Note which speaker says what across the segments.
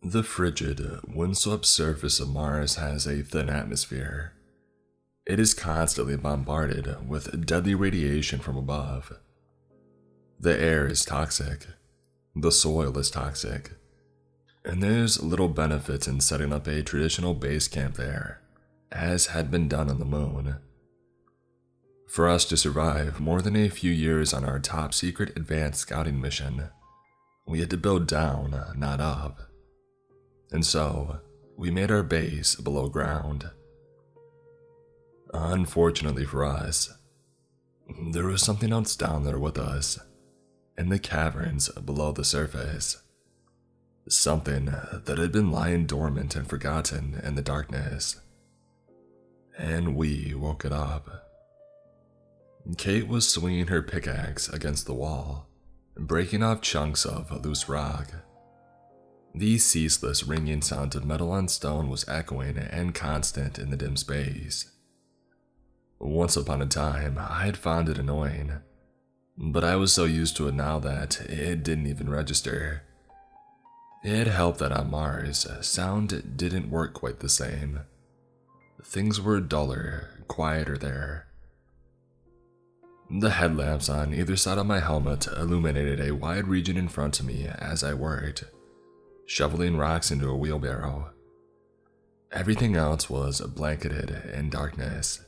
Speaker 1: The frigid, windswept surface of Mars has a thin atmosphere. It is constantly bombarded with deadly radiation from above. The air is toxic. The soil is toxic. And there's little benefit in setting up a traditional base camp there, as had been done on the moon. For us to survive more than a few years on our top secret advanced scouting mission, we had to build down, not up. And so, we made our base below ground. Unfortunately for us, there was something else down there with us, in the caverns below the surface. Something that had been lying dormant and forgotten in the darkness. And we woke it up. Kate was swinging her pickaxe against the wall, breaking off chunks of loose rock. The ceaseless ringing sound of metal on stone was echoing and constant in the dim space. Once upon a time, I had found it annoying, but I was so used to it now that it didn't even register. It helped that on Mars, sound didn't work quite the same. Things were duller, quieter there. The headlamps on either side of my helmet illuminated a wide region in front of me as I worked, shoveling rocks into a wheelbarrow. Everything else was blanketed in darkness.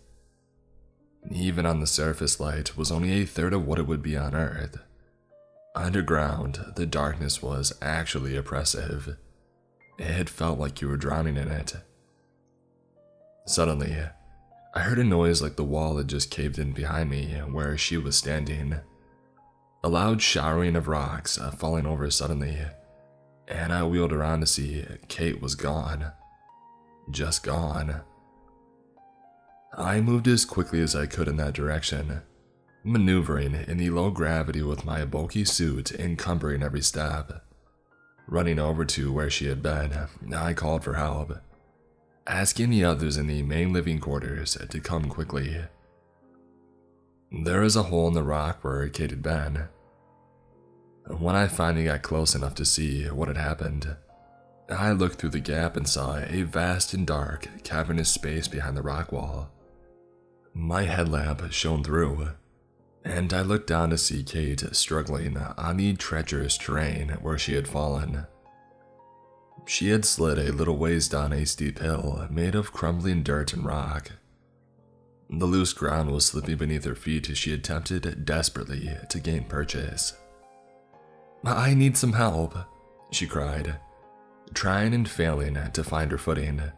Speaker 1: Even on the surface, light was only a third of what it would be on Earth. Underground, the darkness was actually oppressive. It felt like you were drowning in it. Suddenly, I heard a noise like the wall had just caved in behind me where she was standing. A loud showering of rocks falling over suddenly, and I wheeled around to see Kate was gone. Just gone. I moved as quickly as I could in that direction, maneuvering in the low gravity with my bulky suit encumbering every step. Running over to where she had been, I called for help, asking the others in the main living quarters to come quickly. There was a hole in the rock where Kate had been. When I finally got close enough to see what had happened, I looked through the gap and saw a vast and dark, cavernous space behind the rock wall. My headlamp shone through, and I looked down to see Kate struggling on the treacherous terrain where she had fallen. She had slid a little ways down a steep hill made of crumbling dirt and rock. The loose ground was slipping beneath her feet as she attempted desperately to gain purchase. "I need some help," she cried, trying and failing to find her footing.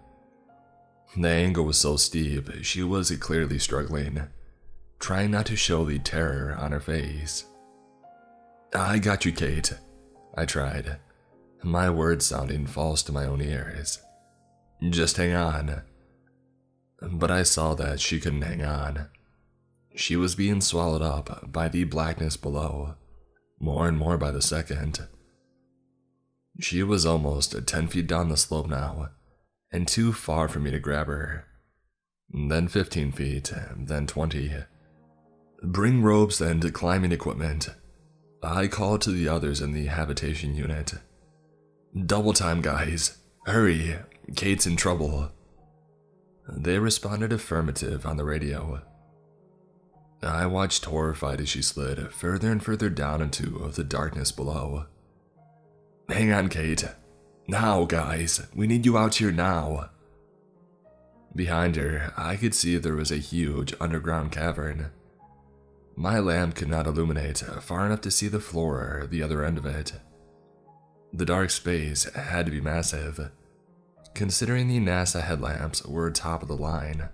Speaker 1: The angle was so steep, she was clearly struggling, trying not to show the terror on her face. "I got you, Kate," I tried, my words sounding false to my own ears. "Just hang on." But I saw that she couldn't hang on. She was being swallowed up by the blackness below, more and more by the second. She was almost 10 feet down the slope now, and too far for me to grab her. Then 15 feet, then 20. "Bring ropes and climbing equipment," I called to the others in the habitation unit. "Double time, guys. Hurry, Kate's in trouble." They responded affirmative on the radio. I watched horrified as she slid further and further down into the darkness below. "Hang on, Kate. Now, guys, we need you out here now." Behind her, I could see there was a huge underground cavern. My lamp could not illuminate far enough to see the floor the other end of it. The dark space had to be massive, considering the NASA headlamps were top of the line.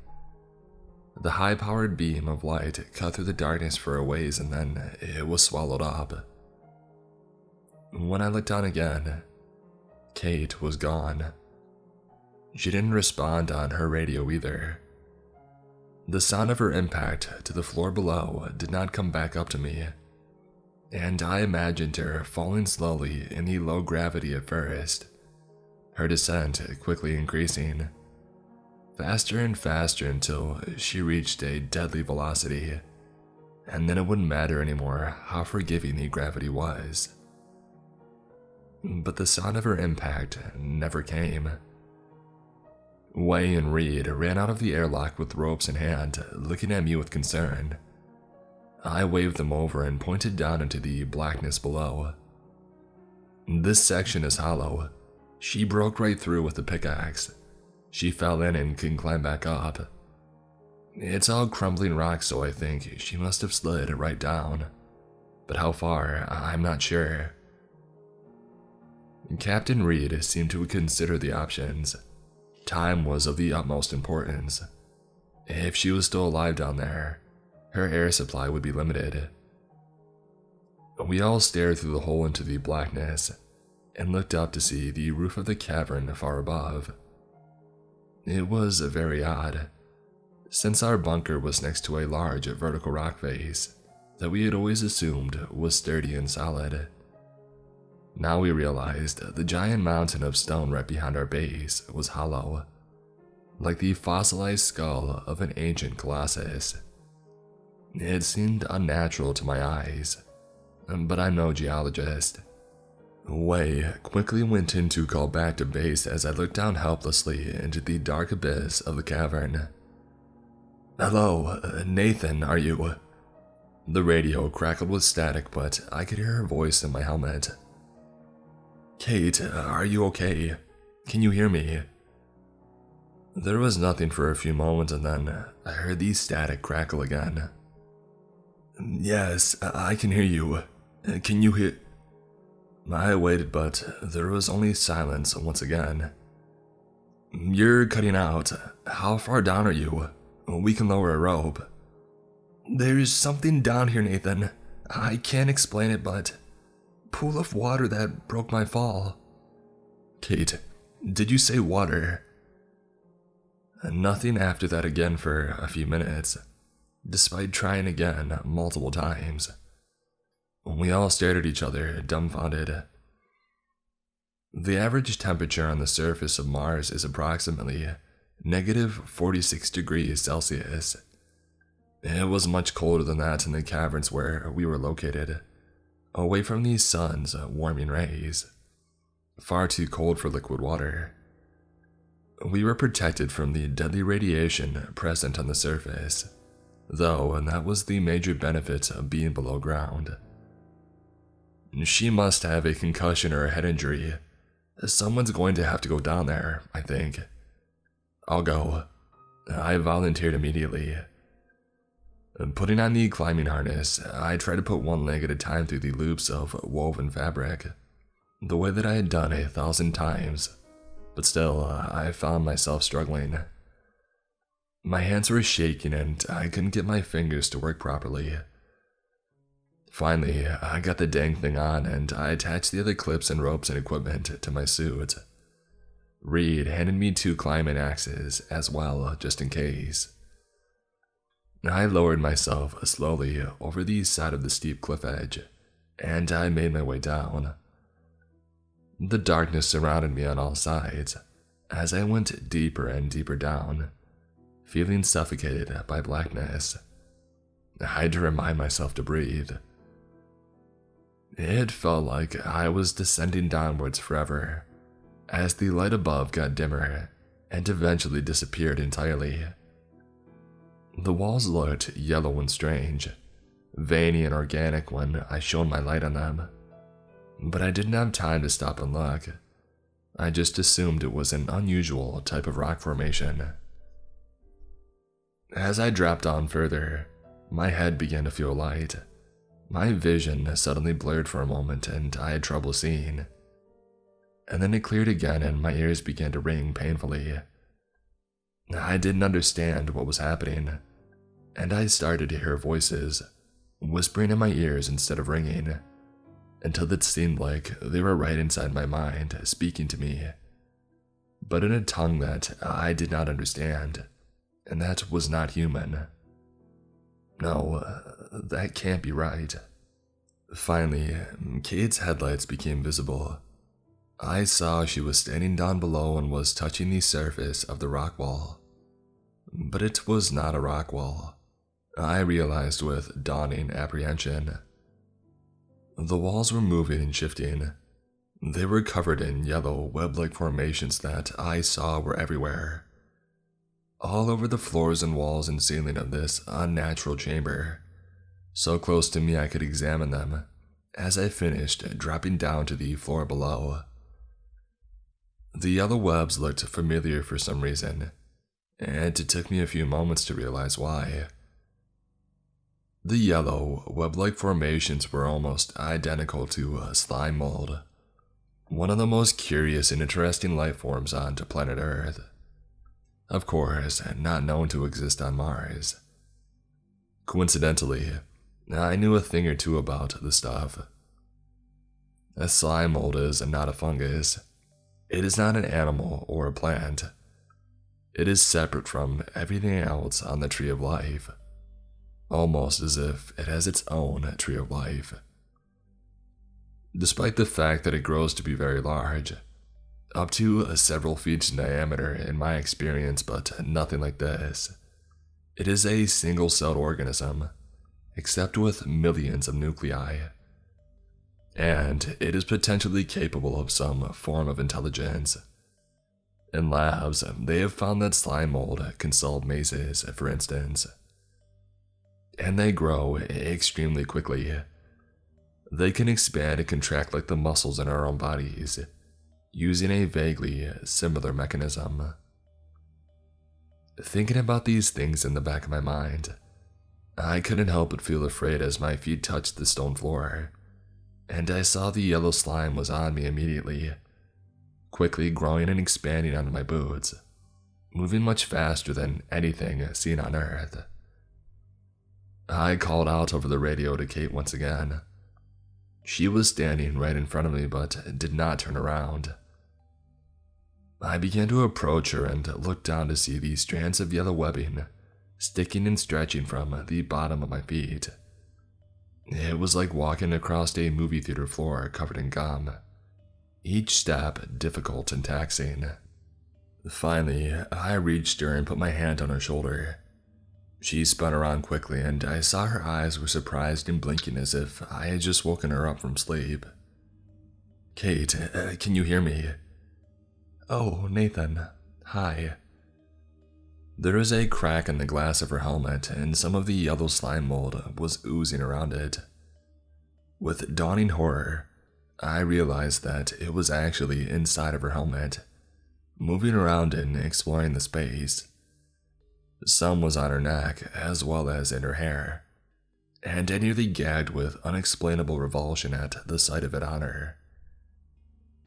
Speaker 1: The high-powered beam of light cut through the darkness for a ways and then it was swallowed up. When I looked down again, Kate was gone. She didn't respond on her radio either. The sound of her impact to the floor below did not come back up to me, and I imagined her falling slowly in the low gravity at first, her descent quickly increasing, faster and faster until she reached a deadly velocity, and then it wouldn't matter anymore how forgiving the gravity was. but the sound of her impact never came. Wei and Reed ran out of the airlock with ropes in hand, looking at me with concern. I waved them over and pointed down into the blackness below. This section is hollow. She broke right through with the pickaxe. She fell in and couldn't climb back up. It's all crumbling rock, so I think she must have slid right down. But how far, I'm not sure. Captain Reed seemed to consider the options. Time was of the utmost importance. If she was still alive down there, her air supply would be limited. We all stared through the hole into the blackness and looked up to see the roof of the cavern far above. It was very odd, since our bunker was next to a large vertical rock face that we had always assumed was sturdy and solid. Now we realized the giant mountain of stone right behind our base was hollow, like the fossilized skull of an ancient colossus. It seemed unnatural to my eyes, but I'm no geologist. Wei quickly went in to call back to base as I looked down helplessly into the dark abyss of the cavern. "Hello, Nathan, are you?" The radio crackled with static, but I could hear her voice in my helmet. "Kate, are you okay? Can you hear me?" There was nothing for a few moments, and then I heard the static crackle again. "Yes, I can hear you. Can you hear?" I waited, but there was only silence once again. "You're cutting out. How far down are you? We can lower a rope." "There's something down here, Nathan. I can't explain it, but pool of water that broke my fall." "Kate, did you say water?" Nothing after that again for a few minutes, despite trying again multiple times. We all stared at each other, dumbfounded. The average temperature on the surface of Mars is approximately -46 degrees Celsius. It was much colder than that in the caverns where we were located, away from the sun's warming rays. Far too cold for liquid water. We were protected from the deadly radiation present on the surface, though, and that was the major benefit of being below ground. She must have a concussion or a head injury. Someone's going to have to go down there, I think. "I'll go." I volunteered immediately. Putting on the climbing harness, I tried to put one leg at a time through the loops of woven fabric, the way that I had done 1,000 times, but still, I found myself struggling. My hands were shaking and I couldn't get my fingers to work properly. Finally, I got the dang thing on and I attached the other clips and ropes and equipment to my suit. Reed handed me 2 climbing axes as well, just in case. I lowered myself slowly over the side of the steep cliff edge, and I made my way down. The darkness surrounded me on all sides as I went deeper and deeper down, feeling suffocated by blackness. I had to remind myself to breathe. It felt like I was descending downwards forever, as the light above got dimmer and eventually disappeared entirely. The walls looked yellow and strange, veiny and organic when I shone my light on them, but I didn't have time to stop and look. I just assumed it was an unusual type of rock formation. As I dropped on further, my head began to feel light. My vision suddenly blurred for a moment and I had trouble seeing. And then it cleared again and my ears began to ring painfully. I didn't understand what was happening, and I started to hear voices whispering in my ears instead of ringing, until it seemed like they were right inside my mind speaking to me, but in a tongue that I did not understand, and that was not human. No, that can't be right. Finally, Kate's headlights became visible. I saw she was standing down below and was touching the surface of the rock wall. But it was not a rock wall, I realized with dawning apprehension. The walls were moving and shifting. They were covered in yellow web-like formations that I saw were everywhere, all over the floors and walls and ceiling of this unnatural chamber, so close to me I could examine them as I finished dropping down to the floor below. The yellow webs looked familiar for some reason, and it took me a few moments to realize why. The yellow, web-like formations were almost identical to slime mold, one of the most curious and interesting life forms onto planet Earth. Of course, not known to exist on Mars. Coincidentally, I knew a thing or two about the stuff. A slime mold is not a fungus. It is not an animal or a plant. It is separate from everything else on the tree of life, almost as if it has its own tree of life. Despite the fact that it grows to be very large, up to several feet in diameter in my experience, but nothing like this. It is a single-celled organism, except with millions of nuclei. And it is potentially capable of some form of intelligence. In labs, they have found that slime mold can solve mazes, for instance. And they grow extremely quickly. They can expand and contract like the muscles in our own bodies, using a vaguely similar mechanism. Thinking about these things in the back of my mind, I couldn't help but feel afraid as my feet touched the stone floor, and I saw the yellow slime was on me immediately, quickly growing and expanding onto my boots, moving much faster than anything seen on Earth. I called out over the radio to Kate once again. She was standing right in front of me but did not turn around. I began to approach her and looked down to see these strands of yellow webbing sticking and stretching from the bottom of my feet. It was like walking across a movie theater floor covered in gum, each step difficult and taxing. Finally, I reached her and put my hand on her shoulder. She spun around quickly, and I saw her eyes were surprised and blinking as if I had just woken her up from sleep. "Kate, can you hear me?" "Oh, Nathan. Hi." There was a crack in the glass of her helmet, and some of the yellow slime mold was oozing around it. With dawning horror, I realized that it was actually inside of her helmet, moving around and exploring the space. Some was on her neck, as well as in her hair, and I nearly gagged with unexplainable revulsion at the sight of it on her.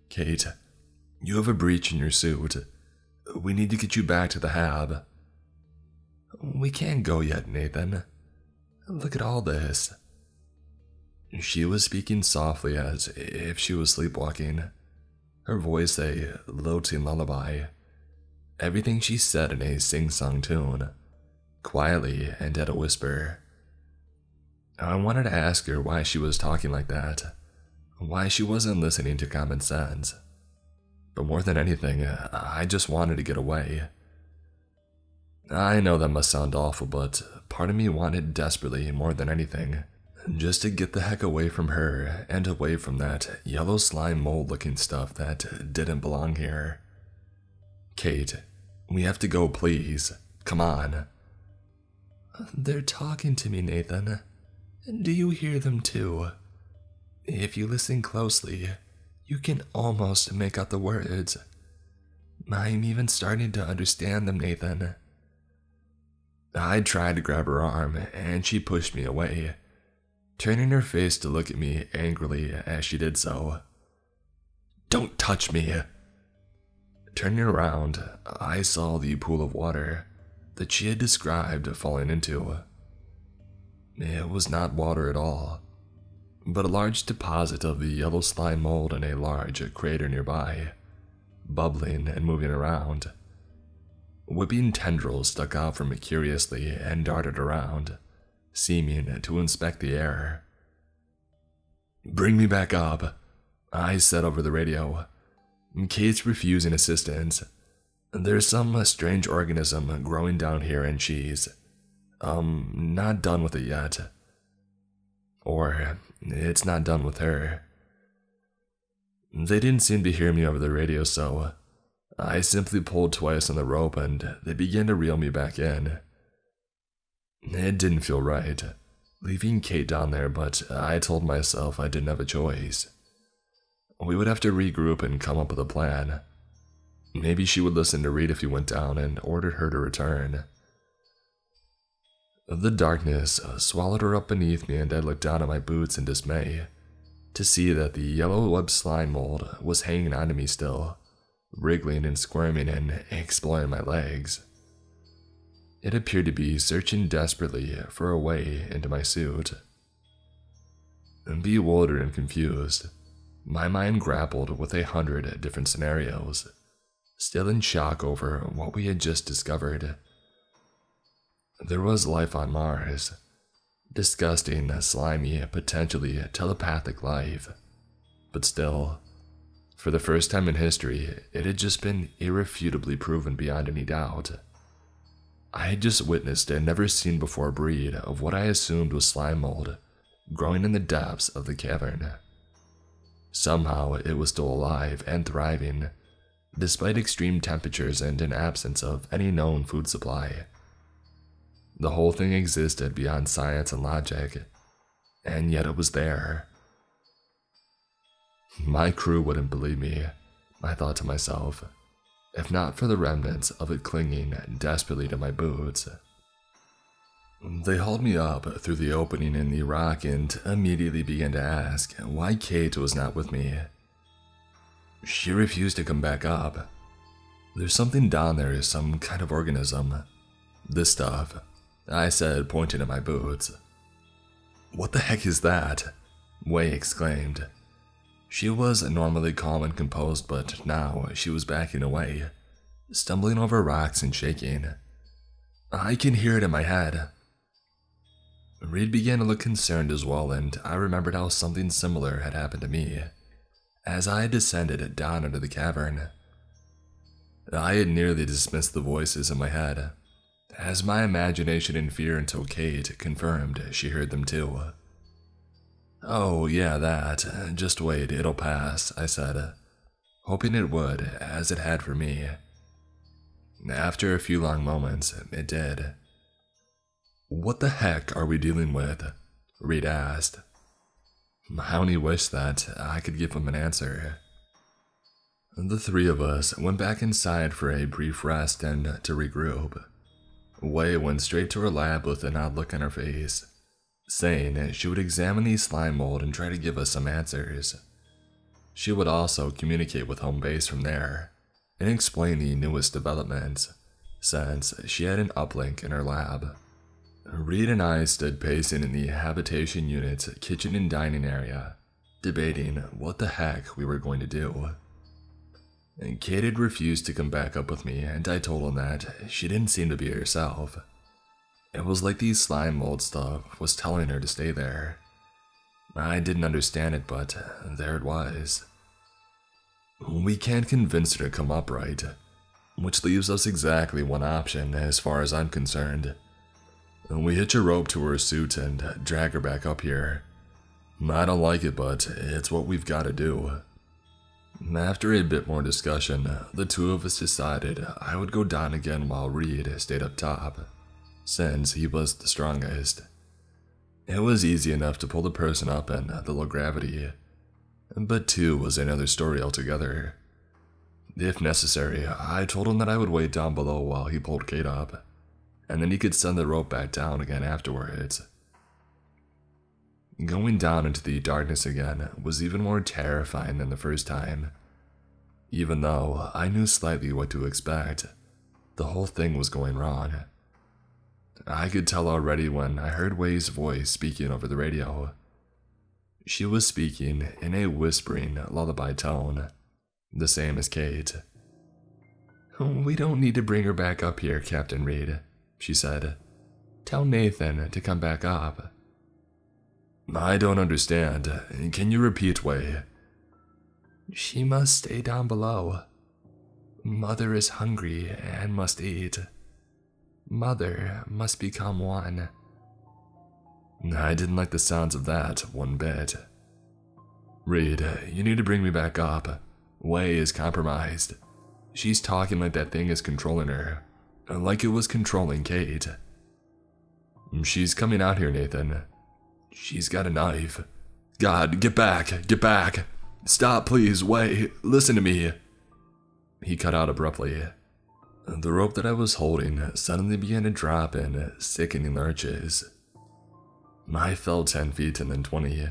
Speaker 1: "Kate, you have a breach in your suit. We need to get you back to the hab." "We can't go yet, Nathan. Look at all this." She was speaking softly as if she was sleepwalking, her voice a lilting lullaby. Everything she said in a sing-song tune, quietly and at a whisper. I wanted to ask her why she was talking like that, why she wasn't listening to common sense. But more than anything, I just wanted to get away. I know that must sound awful, but part of me wanted desperately more than anything, just to get the heck away from her and away from that yellow slime mold looking stuff that didn't belong here. "Kate, we have to go, please. Come on." "They're talking to me, Nathan. Do you hear them too? If you listen closely, you can almost make out the words. I'm even starting to understand them, Nathan." I tried to grab her arm, and she pushed me away, turning her face to look at me angrily as she did so. "Don't touch me!" Turning around, I saw the pool of water that she had described falling into. It was not water at all, but a large deposit of the yellow slime mold in a large crater nearby, bubbling and moving around. Whipping tendrils stuck out from it curiously and darted around, seeming to inspect the air. "Bring me back up," I said over the radio. "Kate's refusing assistance. There's some strange organism growing down here and she's, not done with it yet. Or, it's not done with her." They didn't seem to hear me over the radio, so I simply pulled twice on the rope and they began to reel me back in. It didn't feel right, leaving Kate down there, but I told myself I didn't have a choice. We would have to regroup and come up with a plan. Maybe she would listen to Reed if he went down and ordered her to return. The darkness swallowed her up beneath me, and I looked down at my boots in dismay to see that the yellow web slime mold was hanging onto me still, wriggling and squirming and exploring my legs. It appeared to be searching desperately for a way into my suit. Bewildered and confused, my mind grappled with 100 different scenarios, still in shock over what we had just discovered. There was life on Mars. Disgusting, slimy, potentially telepathic life. But still, for the first time in history, it had just been irrefutably proven beyond any doubt. I had just witnessed a never-seen before breed of what I assumed was slime mold, growing in the depths of the cavern. Somehow, it was still alive and thriving, despite extreme temperatures and an absence of any known food supply. The whole thing existed beyond science and logic, and yet it was there. My crew wouldn't believe me, I thought to myself, if not for the remnants of it clinging desperately to my boots. They hauled me up through the opening in the rock and immediately began to ask why Kate was not with me. She refused to come back up. There's something down there, some kind of organism. This stuff, I said, pointing at my boots. What the heck is that? Wei exclaimed. She was normally calm and composed, but now she was backing away, stumbling over rocks and shaking. I can hear it in my head. Reed began to look concerned as well, and I remembered how something similar had happened to me, as I descended down into the cavern. I had nearly dismissed the voices in my head, as my imagination in fear until Kate confirmed she heard them too. Oh, yeah, that. Just wait, it'll pass, I said, hoping it would, as it had for me. After a few long moments, it did. What the heck are we dealing with? Reed asked. I only wish that I could give him an answer. The three of us went back inside for a brief rest and to regroup. Wei went straight to her lab with an odd look on her face, saying she would examine the slime mold and try to give us some answers. She would also communicate with home base from there and explain the newest developments, since she had an uplink in her lab. Reed and I stood pacing in the habitation unit's kitchen and dining area, debating what the heck we were going to do. And Kate had refused to come back up with me, and I told him that she didn't seem to be herself. It was like the slime mold stuff was telling her to stay there. I didn't understand it, but there it was. We can't convince her to come up, right? Which leaves us exactly one option as far as I'm concerned. We hitch a rope to her suit and drag her back up here. I don't like it, but it's what we've got to do. After a bit more discussion, the two of us decided I would go down again while Reed stayed up top, since he was the strongest. It was easy enough to pull the person up in the low gravity, but two was another story altogether. If necessary, I told him that I would wait down below while he pulled Kate up, and then he could send the rope back down again afterwards. Going down into the darkness again was even more terrifying than the first time. Even though I knew slightly what to expect, the whole thing was going wrong. I could tell already when I heard Wei's voice speaking over the radio. She was speaking in a whispering lullaby tone, the same as Kate. "We don't need to bring her back up here, Captain Reed," she said. "Tell Nathan to come back up." I don't understand. Can you repeat, Wei? "She must stay down below. Mother is hungry and must eat. Mother must become one." I didn't like the sounds of that one bit. Reed, you need to bring me back up. Wei is compromised. She's talking like that thing is controlling her, like it was controlling Kate. She's coming out here, Nathan. She's got a knife. God, get back, get back. Stop, please, Wei, listen to me. He cut out abruptly. The rope that I was holding suddenly began to drop in sickening lurches. I fell 10 feet and then 20,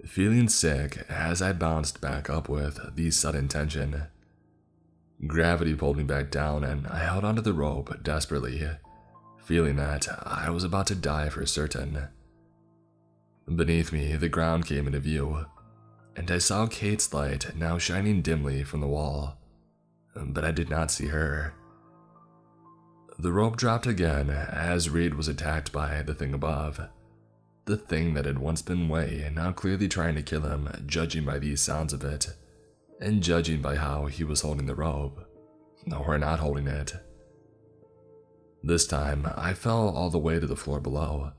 Speaker 1: feeling sick as I bounced back up with the sudden tension. Gravity pulled me back down and I held onto the rope desperately, feeling that I was about to die for certain. Beneath me, the ground came into view, and I saw Kate's light now shining dimly from the wall, but I did not see her. The rope dropped again as Reed was attacked by the thing above. The thing that had once been Wei, now clearly trying to kill him, judging by these sounds of it, and judging by how he was holding the rope, or not holding it. This time, I fell all the way to the floor below,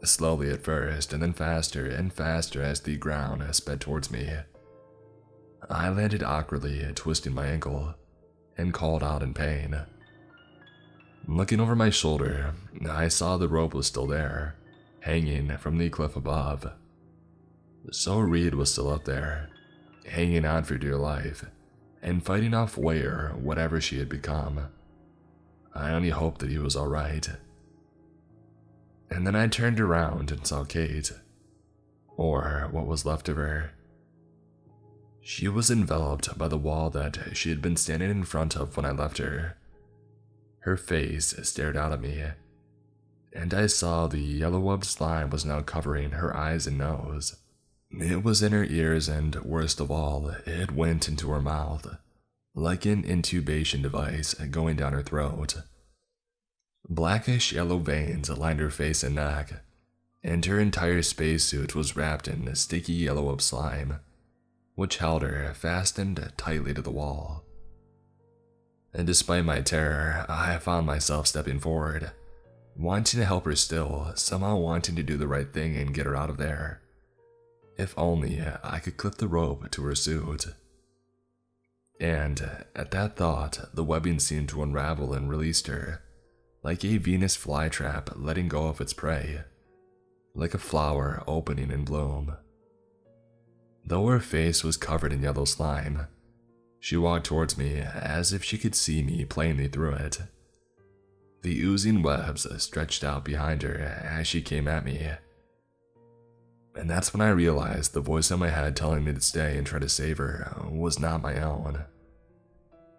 Speaker 1: slowly at first, and then faster and faster as the ground sped towards me. I landed awkwardly, twisting my ankle, and called out in pain. Looking over my shoulder, I saw the rope was still there, hanging from the cliff above. So Reed was still up there, hanging on for dear life, and fighting off Wei or whatever she had become. I only hoped that he was alright. And then I turned around and saw Kate, or what was left of her. She was enveloped by the wall that she had been standing in front of when I left her. Her face stared out at me, and I saw the yellow-webbed slime was now covering her eyes and nose. It was in her ears, and worst of all, it went into her mouth, like an intubation device going down her throat. Blackish yellow veins lined her face and neck, and her entire spacesuit was wrapped in sticky yellow slime, which held her fastened tightly to the wall. And despite my terror, I found myself stepping forward, wanting to help her still, somehow wanting to do the right thing and get her out of there. If only I could clip the rope to her suit. And at that thought, the webbing seemed to unravel and released her, like a Venus flytrap letting go of its prey, like a flower opening in bloom. Though her face was covered in yellow slime, she walked towards me as if she could see me plainly through it. The oozing webs stretched out behind her as she came at me. And that's when I realized the voice in my head telling me to stay and try to save her was not my own.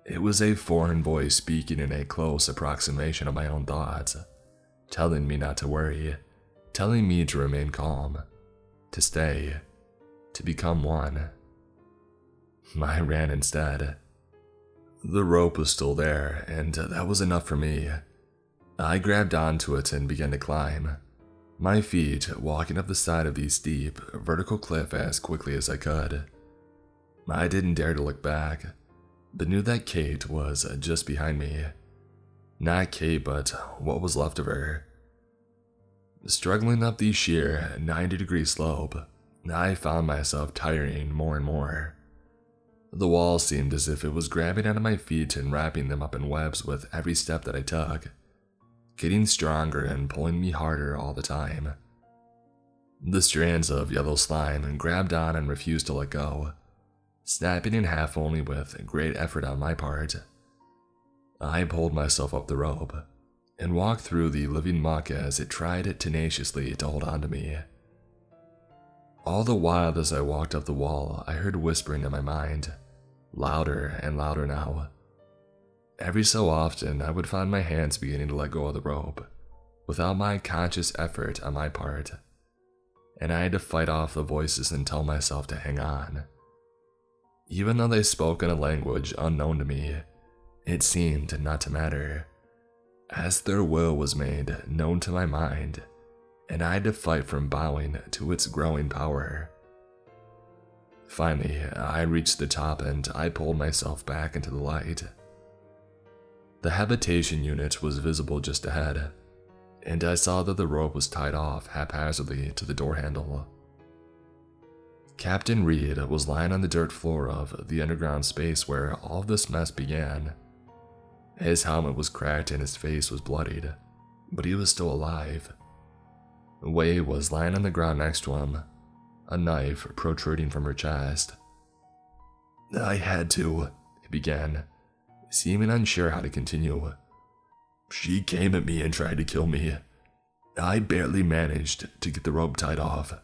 Speaker 1: It was a foreign voice speaking in a close approximation of my own thoughts, telling me not to worry, telling me to remain calm, to stay, to become one. I ran instead. The rope was still there, and that was enough for me. I grabbed onto it and began to climb, my feet walking up the side of the steep, vertical cliff as quickly as I could. I didn't dare to look back, but knew that Kate was just behind me. Not Kate, but what was left of her. Struggling up the sheer 90-degree slope, I found myself tiring more and more. The wall seemed as if it was grabbing onto my feet and wrapping them up in webs with every step that I took, getting stronger and pulling me harder all the time. The strands of yellow slime grabbed on and refused to let go, snapping in half only with great effort on my part. I pulled myself up the rope and walked through the living muck as it tried tenaciously to hold on to me. All the while as I walked up the wall, I heard whispering in my mind, louder and louder now. Every so often, I would find my hands beginning to let go of the rope, without my conscious effort on my part, and I had to fight off the voices and tell myself to hang on. Even though they spoke in a language unknown to me, it seemed not to matter, as their will was made known to my mind, and I had to fight from bowing to its growing power. Finally, I reached the top and I pulled myself back into the light. The habitation unit was visible just ahead, and I saw that the rope was tied off haphazardly to the door handle. Captain Reed was lying on the dirt floor of the underground space where all of this mess began. His helmet was cracked and his face was bloodied, but he was still alive. Wei was lying on the ground next to him, a knife protruding from her chest. "I had to," he began, seeming unsure how to continue. "She came at me and tried to kill me. I barely managed to get the rope tied off."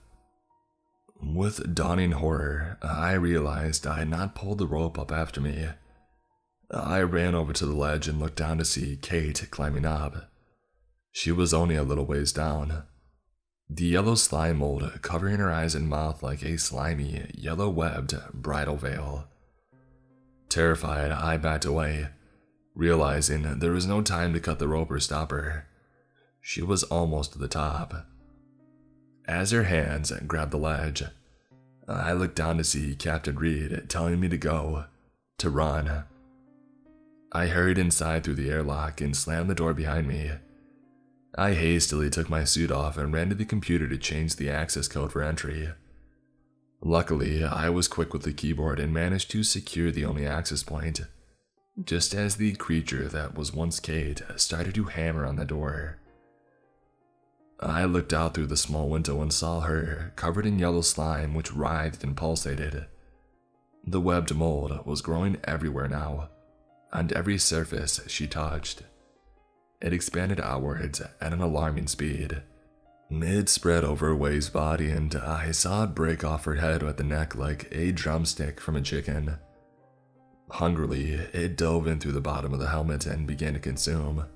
Speaker 1: With dawning horror, I realized I had not pulled the rope up after me. I ran over to the ledge and looked down to see Kate climbing up. She was only a little ways down. The yellow slime mold covering her eyes and mouth like a slimy, yellow-webbed bridal veil. Terrified, I backed away, realizing there was no time to cut the rope or stop her. She was almost to the top. As her hands grabbed the ledge, I looked down to see Captain Reed telling me to go, to run. I hurried inside through the airlock and slammed the door behind me. I hastily took my suit off and ran to the computer to change the access code for entry. Luckily, I was quick with the keyboard and managed to secure the only access point, just as the creature that was once Kate started to hammer on the door. I looked out through the small window and saw her, covered in yellow slime which writhed and pulsated. The webbed mold was growing everywhere now, on every surface she touched. It expanded outwards at an alarming speed. It spread over Wei's body and I saw it break off her head at the neck like a drumstick from a chicken. Hungrily, it dove in through the bottom of the helmet and began to consume.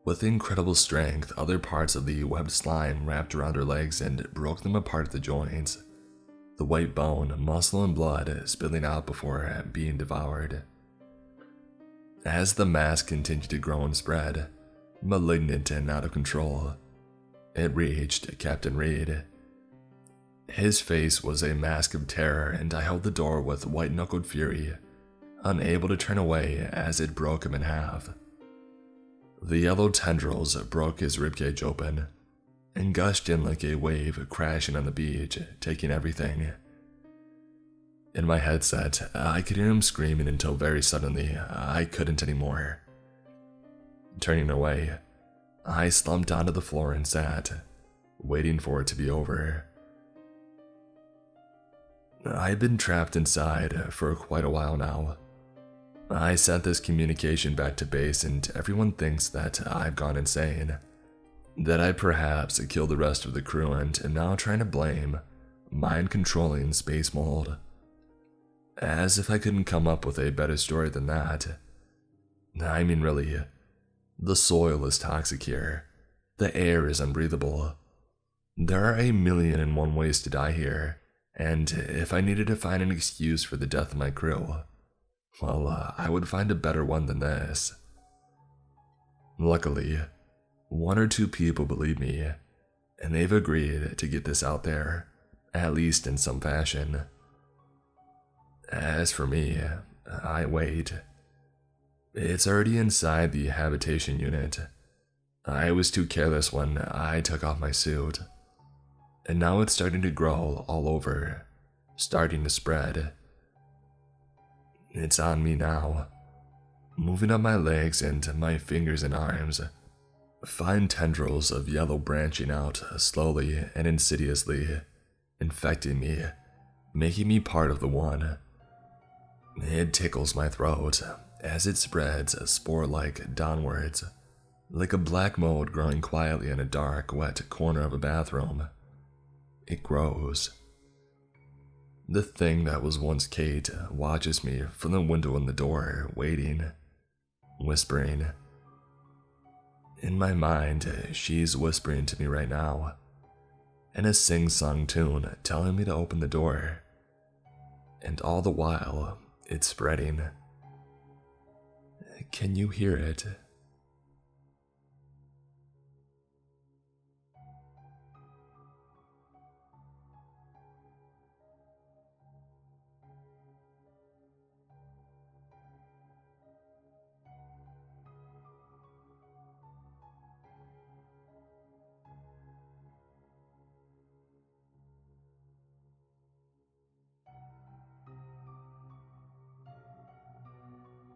Speaker 1: With incredible strength, other parts of the webbed slime wrapped around her legs and broke them apart at the joints, the white bone, muscle, and blood spilling out before being devoured. As the mass continued to grow and spread, malignant and out of control, it reached Captain Reed. His face was a mask of terror and I held the door with white-knuckled fury, unable to turn away as it broke him in half. The yellow tendrils broke his ribcage open and gushed in like a wave crashing on the beach, taking everything. In my headset, I could hear him screaming until very suddenly I couldn't anymore. Turning away, I slumped onto the floor and sat, waiting for it to be over. I'd been trapped inside for quite a while now. I sent this communication back to base and everyone thinks that I've gone insane, that I perhaps killed the rest of the crew and am now trying to blame mind-controlling space mold. As if I couldn't come up with a better story than that. I mean really, the soil is toxic here, the air is unbreathable. There are 1,000,001 ways to die here, and if I needed to find an excuse for the death of my crew, well, I would find a better one than this. Luckily, 1 or 2 people believe me, and they've agreed to get this out there, at least in some fashion. As for me, I wait. It's already inside the habitation unit. I was too careless when I took off my suit, and now it's starting to grow all over, starting to spread. It's on me now, moving up my legs and my fingers and arms, fine tendrils of yellow branching out slowly and insidiously, infecting me, making me part of the one. It tickles my throat as it spreads spore-like downwards, like a black mold growing quietly in a dark, wet corner of a bathroom. It grows. The thing that was once Kate watches me from the window in the door, waiting, whispering. In my mind, she's whispering to me right now, in a sing-song tune telling me to open the door. And all the while, it's spreading. Can you hear it?